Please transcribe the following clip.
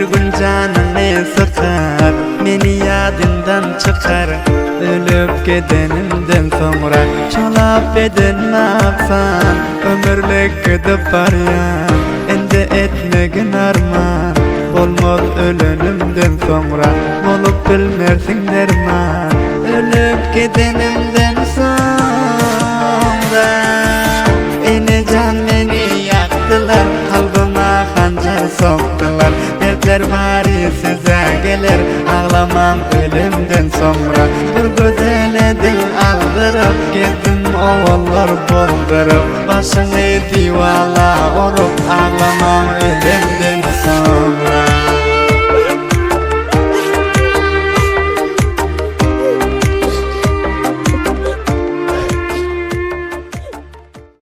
bir gün canını sıkar, meni yadından çıkar. Ölüp gidenimden sonra çalap edin napsan, ömürlük gidip baryan, endi etmegin arman. Olmaz ölünümden sonra, olup bilmersin derman. Ölüp gidenimden sonra ene can meni yaktılar, kalbıma hancar soktular. Dertler bari size gelir, ağlamam ölümden sonra. Bir güzele dil aldırıp, gezdim ovallar boldurup, başını divala orup, ağlamam ölümden